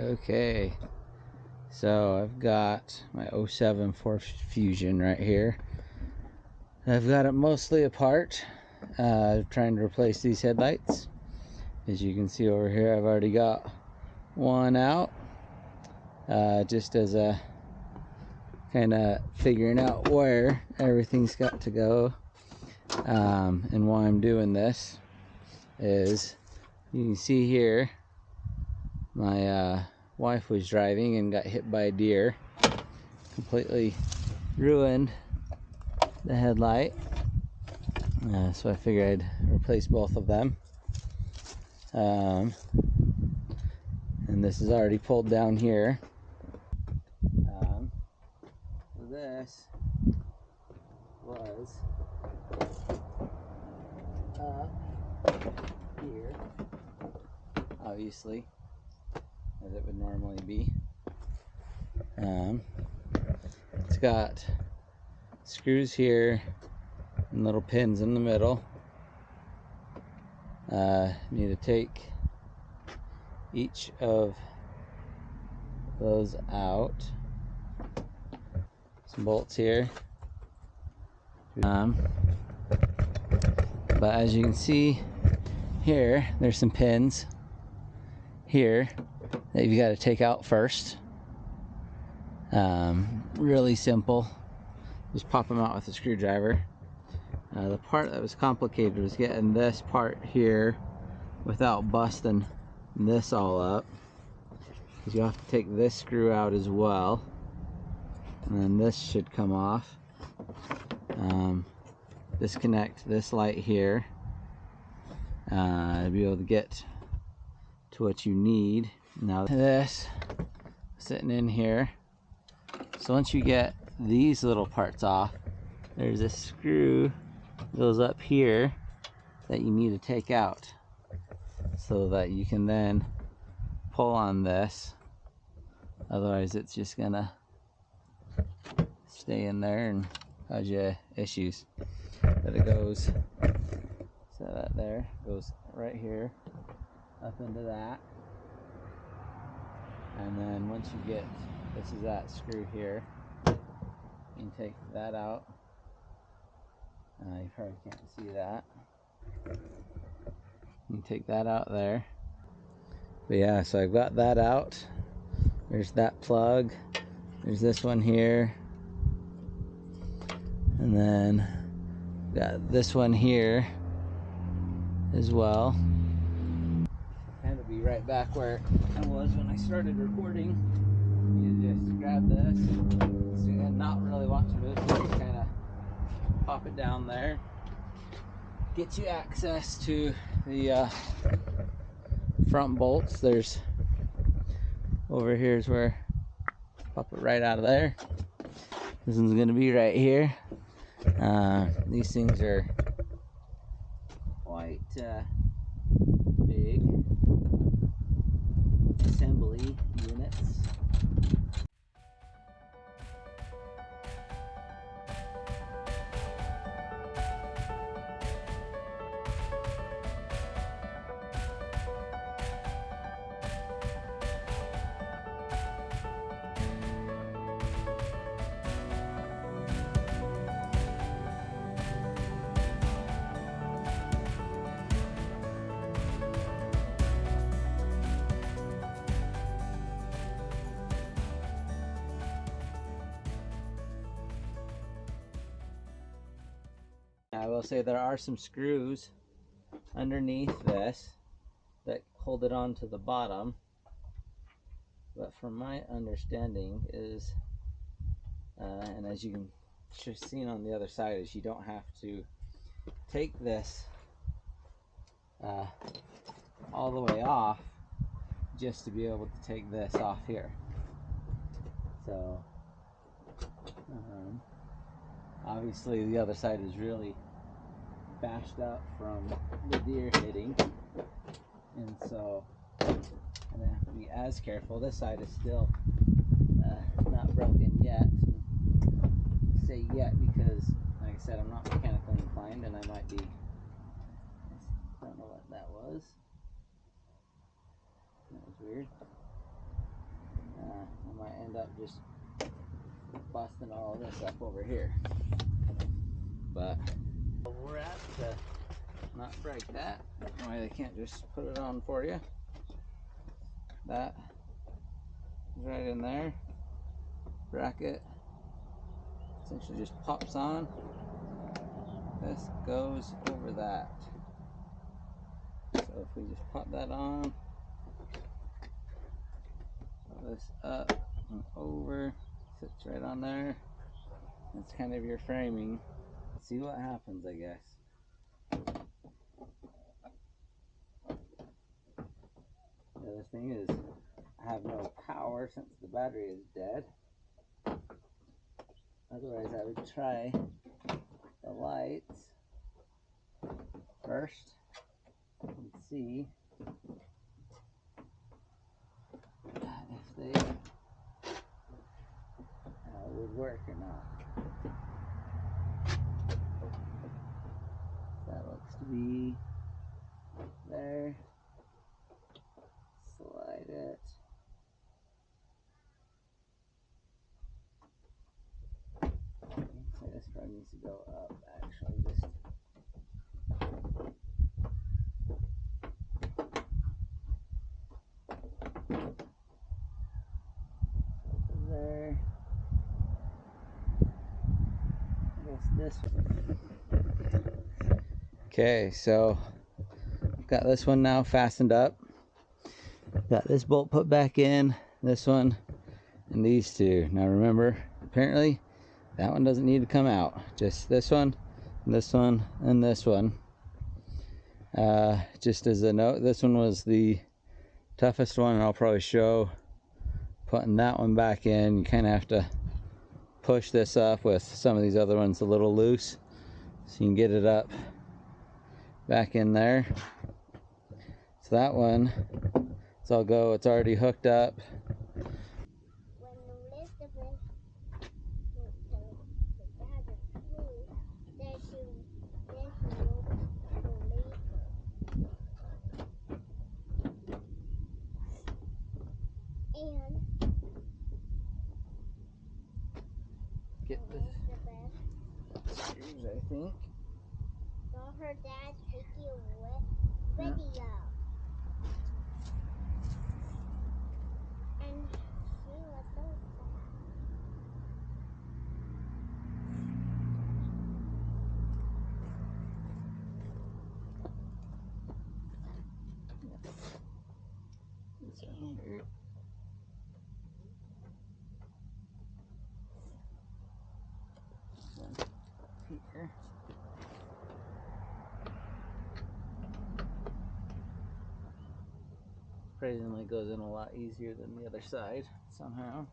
Okay, so I've got my 07 Ford Fusion right here. I've got it mostly apart, trying to replace these headlights. As you can see over here, I've already got one out, just as a kind of figuring out where everything's got to go. And why I'm doing this is, you can see here, my wife was driving and got hit by a deer, completely ruined the headlight, so I figured I'd replace both of them. And this is already pulled down here. So this was here, obviously, as it would normally be. It's got screws here and little pins in the middle. Need to take each of those out. Some bolts here. But as you can see here, there's some pins here that you've got to take out first. Really simple. Just pop them out with a screwdriver. The part that was complicated was getting this part here without busting this all up, because you have to take this screw out as well, and then this should come off. Disconnect this light here to be able to get to what you need. Now this sitting in here, so once you get these little parts off, there's a screw that goes up here that you need to take out, so that you can then pull on this. Otherwise it's just gonna stay in there and cause you issues. But it goes, so that there goes right here up into that, and then once you get, this is that screw here, you can take that out. You probably can't see that. You can take that out there. But yeah, so I've got that out. There's that plug. There's this one here. And then got this one here as well. Kind of be right back where I was when I started recording. You just grab this and not really want to move, so just kind of pop it down there. Get you access to the front bolts. There's over here is where, pop it right out of there. This one's gonna be right here. These things are quite big assembly units. I will say there are some screws underneath this that hold it on to the bottom, but from my understanding is, and as you can just see on the other side, is you don't have to take this all the way off just to be able to take this off here. So obviously the other side is really bashed up from the deer hitting, and so I'm gonna have to be as careful. This side is still not broken yet. I say yet because, like I said, I'm not mechanically inclined, and I might be, I don't know what that was. That was weird. I might end up just busting all this up over here. But we're at to not break that. That way they can't just put it on for you. That is right in there. Bracket essentially just pops on. This goes over that. So if we just pop that on, pop this up and over, sits right on there. That's kind of your framing. See what happens, I guess. The other thing is, I have no power since the battery is dead. Otherwise, I would try the lights first and see if they would work or not. That looks to be there. Slide it. Okay, this probably needs to go up, actually. Just there. I guess this one. Okay, so I've got this one now fastened up. Got this bolt put back in, this one, and these two. Now remember, apparently that one doesn't need to come out. Just this one, and this one, and this one. Just as a note, this one was the toughest one, and I'll probably show putting that one back in. You kind of have to push this up with some of these other ones a little loose so you can get it up back in there. So that one, so I'll go, it's already hooked up. Get the screws, I think. Saw her dad taking a video. And she was so sad. This one here. Here. Surprisingly goes in a lot easier than the other side somehow.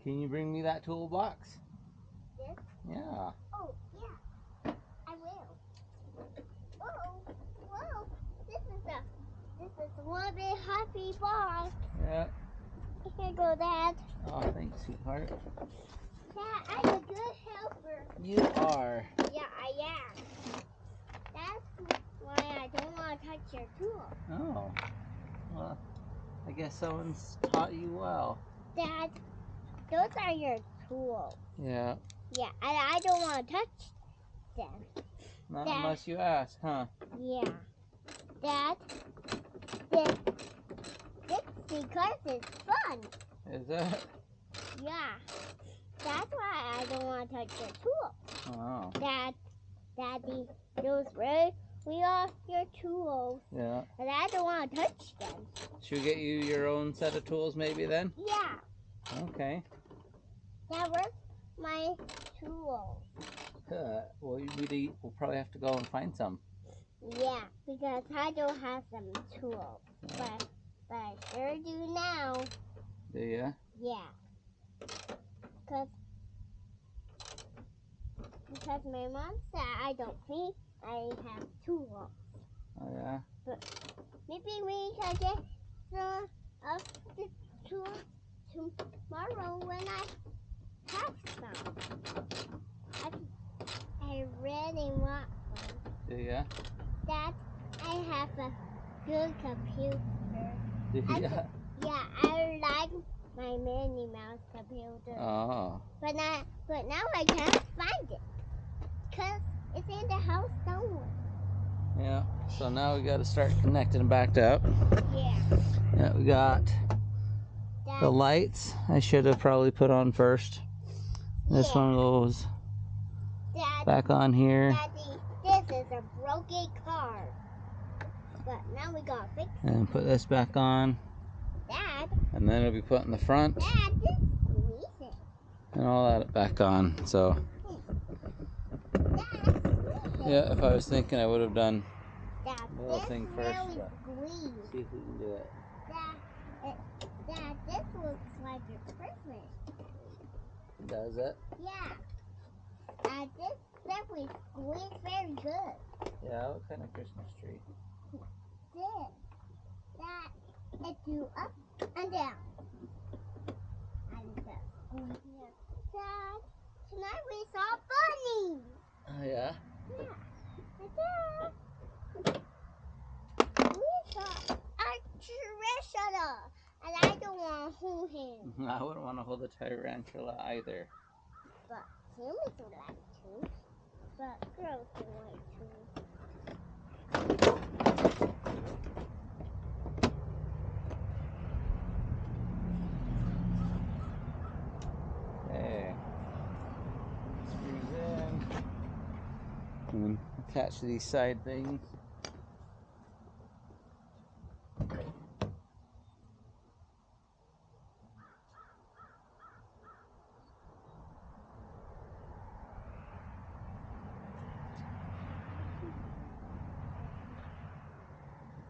Can you bring me that toolbox? This? Yeah. Oh, yeah. I will. Oh, whoa. This is one big happy box. Yeah. Here you go, Dad. Oh, thanks, sweetheart. Dad, I'm a good helper. You are. Yeah, I am. That's why I don't want to touch your tool. Oh. Well, I guess someone's taught you well. Dad, those are your tools. Yeah. Yeah, and I don't want to touch them. Not Dad, unless you ask, huh? yeah. Dad, this because it's fun. Is it? Yeah. That's why I don't want to touch your tool. Oh. Daddy, those really are your tools. Yeah. And I don't want to touch them. Should we get you your own set of tools maybe then? Yeah. Okay. That was my tools. Well, we'll probably have to go and find some. Yeah, because I don't have some tools. Yeah. But I sure do now. Do ya? Yeah. Because my mom said I don't think I have tools. Oh yeah? But maybe we can get some of the tools tomorrow when I have some. I really want one. Do ya? Dad, I have a good computer. Yeah. Yeah, I like my Minnie Mouse computer. Oh. But now I can't find it. Because it's in the house somewhere. Yeah. So now we got to start connecting them back up. Yeah. Yeah, we got the lights. I should have probably put on first. This one goes back on here. Daddy, this is a broken car. But now we gotta fix it. And put this back on. Dad. And then it'll be put in the front. Dad, just squeeze it. And all that back on. So. Dad, squeeze it. Yeah, if I was thinking, I would have done Dad, the little thing first. But squeeze. see if we can do it. Dad, this looks like a Christmas. Does it? Yeah. This definitely squeeze very good. Yeah, what kind of Christmas tree? That it do up and down. And squeeze. Yeah. Dad, tonight we saw bunnies. Oh yeah. Yeah. Dad, we saw a tarantula, and I don't want to hold him. I wouldn't want to hold a tarantula either. But humans would like to. But girls don't like to. Okay. Screws in. And attach to these side things.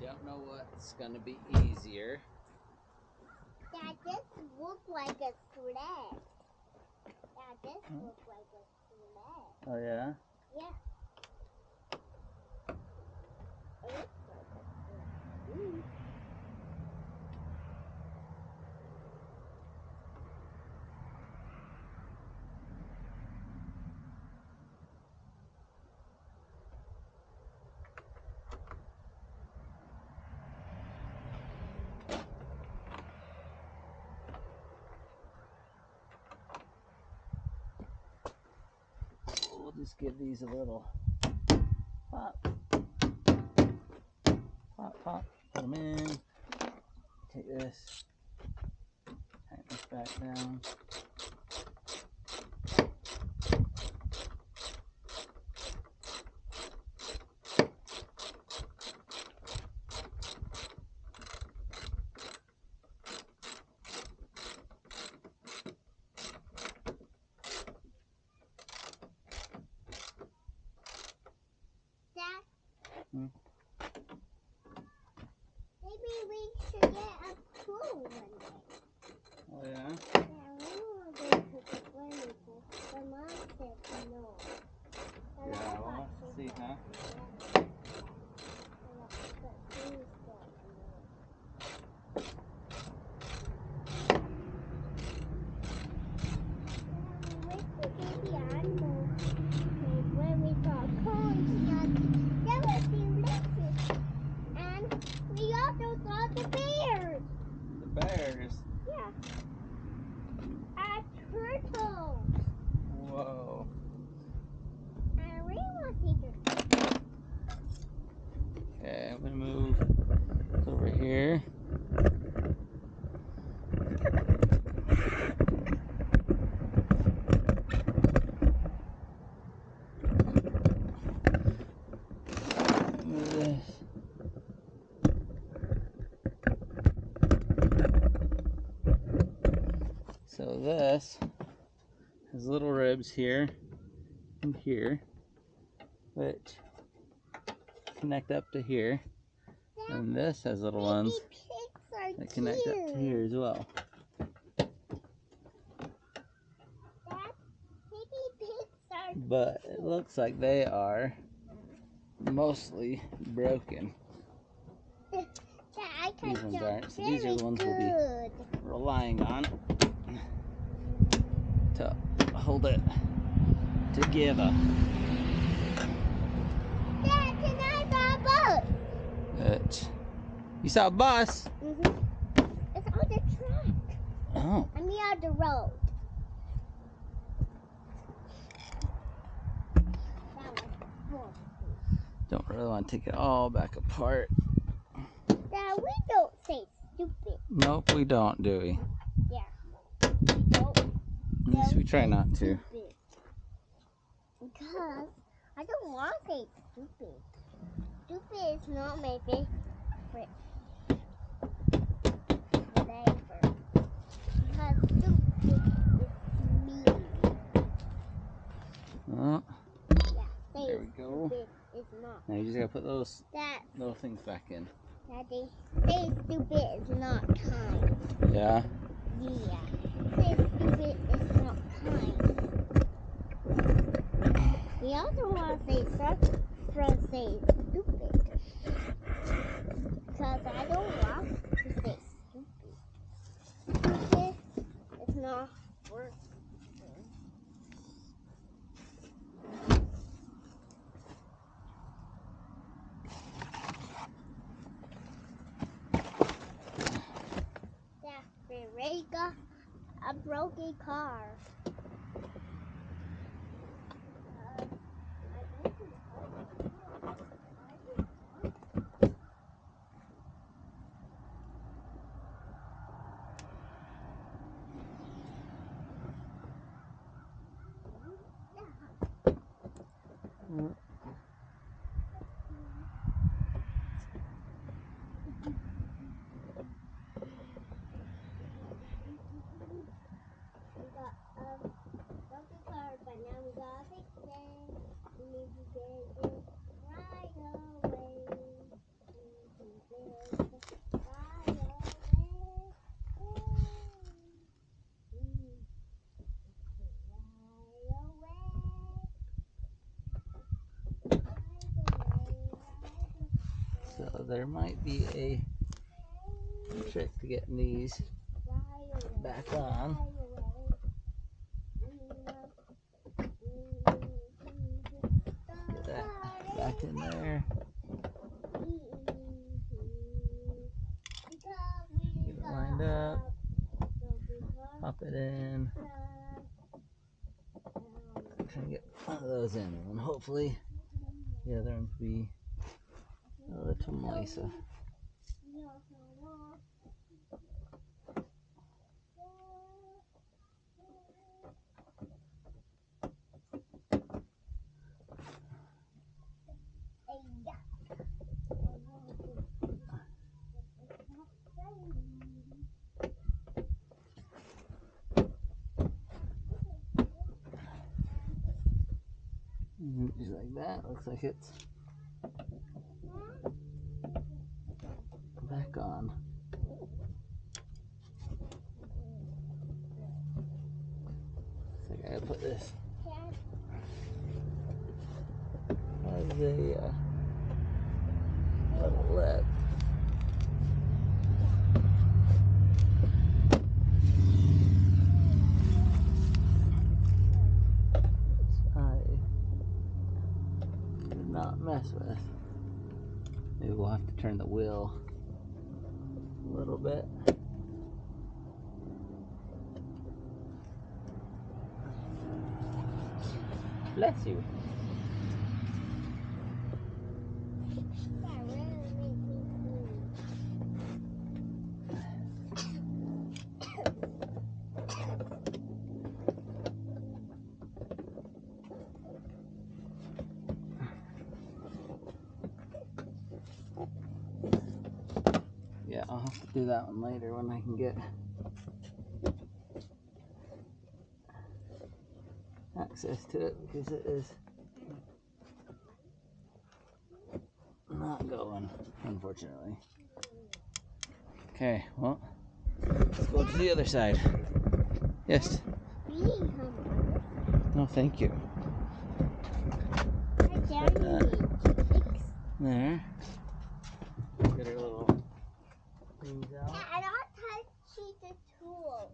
Don't know what's gonna be easier. Dad, this looks like a sled. Dad, this looks like a sled. Oh yeah? Yeah. It looks like a sled. We'll just give these a little pop. Pop, pop. Put them in. Take this. Tighten this back down. Dad, maybe we should get a pool one day. Oh yeah? Yeah, we want to go to the swimming pool. But Mom said no. But Yeah, I well, thought let's she see, said huh? no. But she said no. Where's the baby animal? When we saw corn, there was delicious. And we also saw the bears. The bears? Yeah. And turtles. Whoa. And we want to see the Okay, I'm gonna move over here. Move this. So this has little ribs here and here, which connect up to here. And this has little ones that connect up to here as well. But it looks like they are mostly broken. These ones aren't. So these are the ones we'll be relying on to hold it together. Dad, can I ride a boat? But You saw a bus? Mm-hmm. It's on the track. Oh. I mean on the road. That was bull. Don't really want to take it all back apart. Dad, we don't say stupid. Nope, we don't, do we? Yeah. We don't. At least we try not to. Stupid. Because I don't want to say stupid. Stupid is not my favorite flavor. Because stupid is mean. Oh, Yeah, there we go. Stupid is not. Now you just gotta put those That little things back in. Daddy, say stupid is not kind. Yeah? Yeah. Say stupid is not kind. We also want to say stuff from say stupid. Because I don't want to say stupid. Stupid is not worth it. Yeah, we got a broken car. We got a broken car, but now we gotta fix it. We need to get it right away. We need to get it right away. We need to get it right away. So there might be a trick to getting these back on. Get that back in there. Get it lined up. Pop it in. Try to get one of those in, and hopefully the other ones be a little nicer. Just like that. Looks like it's back on. So I gotta put this as a little lip. I did not mess with. Maybe we'll have to turn the wheel a little bit. Bless you. Yeah, I'll have to do that one later when I can get access to it, because it is not going, unfortunately. Okay, well, let's go to the other side. Yes. No, thank you. Put that there. Get our little things out. I don't touch the tools.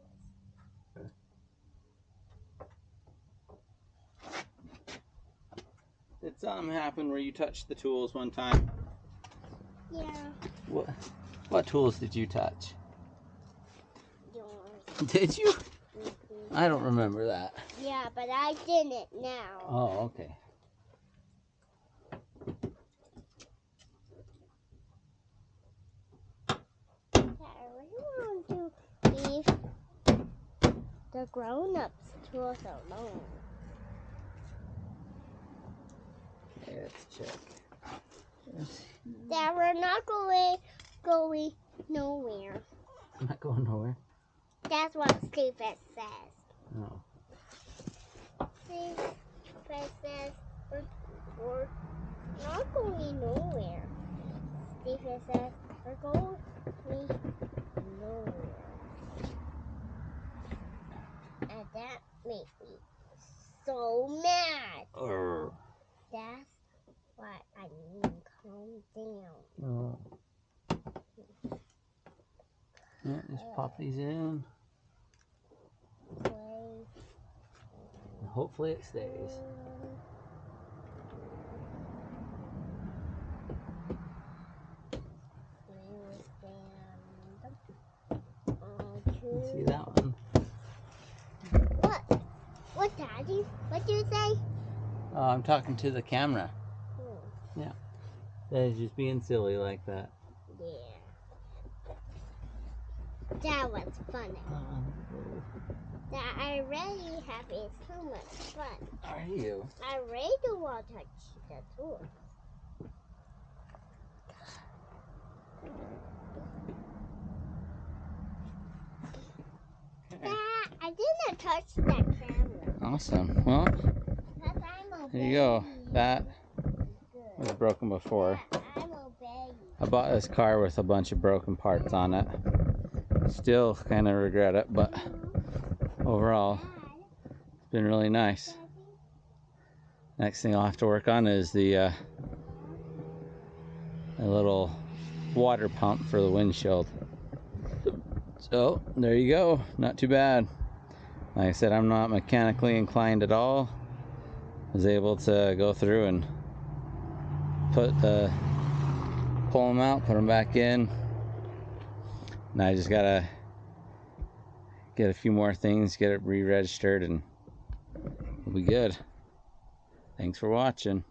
Did something happen where you touched the tools one time? Yeah. What tools did you touch? Yours. Did you? Mm-hmm. I don't remember that. Yeah, but I didn't now. Oh, okay. I really want to leave the grown-ups tools alone. Okay, let's check. That we're not going nowhere. I'm not going nowhere. That's what Stephen says. No. Stephen says we're not going nowhere. Stephen says we're going nowhere. And that made me so mad. That's why I need to calm down. Oh. Yeah, just pop these in. Play. And hopefully it stays. See that one? What? What, Daddy? What do you say? I'm talking to the camera. Yeah. That is just being silly like that. Yeah. That was funny. That I already having so much fun. Are you? I really don't want to touch the tools. Dad, I didn't touch that camera. Awesome. Well, Because I'm obeying. there you go. That was broken before. I'm obeying. I bought this car with a bunch of broken parts on it. Still kind of regret it, but overall, it's been really nice. Next thing I'll have to work on is the a little water pump for the windshield. So there you go. Not too bad. Like I said, I'm not mechanically inclined at all. I was able to go through and pull them out, put them back in. And I just gotta get a few more things, get it re-registered, and we'll be good. Thanks for watching.